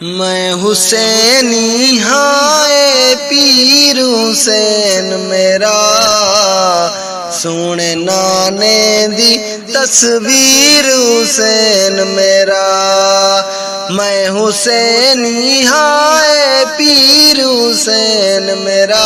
میں حسینی ہائے پیر حسین میرا، سونے نانے دی تصویر حسین میرا۔ میں حسینی ہائے پیر حسین میرا،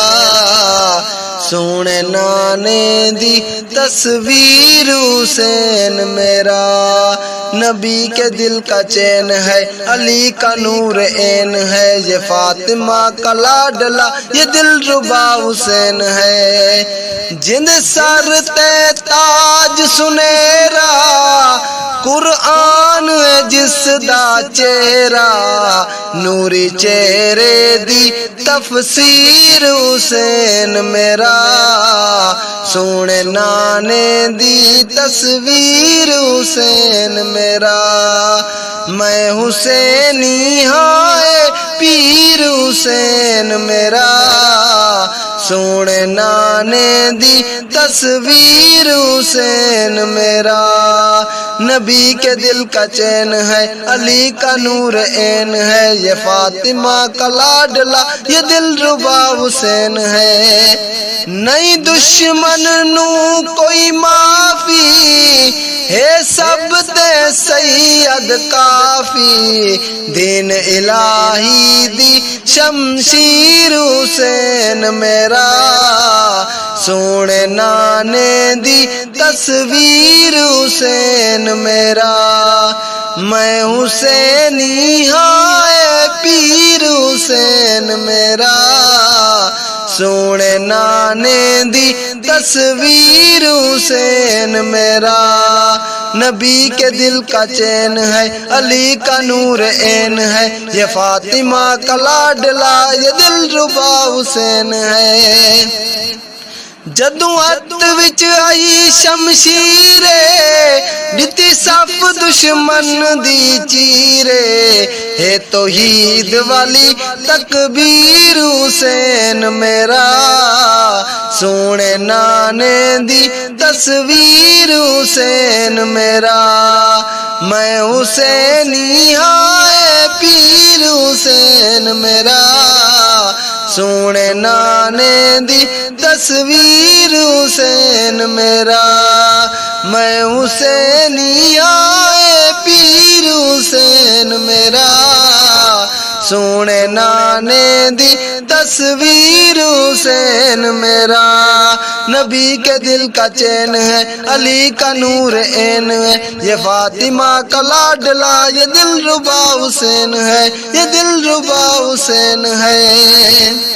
سونے نانے دی تصویر حسین میرا۔ نبی کے دل کا چین ہے، علی کا نور عین ہے، یہ فاطمہ کا لاڈلا یہ دل ربا حسین ہے۔ جند سر تے تاج سنیرا، قرآن ہے جس دا چہرہ، نوری چہرے دی تفسیر حسین میرا، سونے نانے دی تصویر حسین میرا۔ میں حسینی ہائے پیر حسین میرا، سونے نانے دی تصویر حسین میرا۔ نبی کے دل کا چین ہے، علی کا نور عین ہے، یہ فاطمہ کا لاڈلا یہ دل ربا حسین ہے۔ نہیں دشمن نو کوئی معافی ہے، سب تے سید کافی، دین الہی دی شمشیر حسین میرا، سونے نانے دی تصویر حسین میرا۔ میں حسینی ہائے پیر حسین میرا، سونے نانے دی تصویر حسین میرا۔ نبی کے دل کا چین ہے، علی کا نور عین ہے، یہ فاطمہ کا لاڈلا یہ دل ربا حسین ہے۔ جدوں ہاتھ وچ آئی شمشیرے، دتی صف دشمن دی چیرے، ہے توحید والی تکبیر حسین میرا، سونے نانے دی تصویر حسین میرا۔ میں حسینی ہائے پیر حسین میرا، سونے نانے دی تصویر حسین میرا۔ میں حسینی ہائے پیر حسین میرا، سونے نانے دی تصویر حسین میرا۔ نبی کے دل کا چین ہے، علی کا نور عین ہے، یہ فاطمہ کا لاڈلا یہ دل ربا حسین ہے، یہ دل ربا حسین ہے۔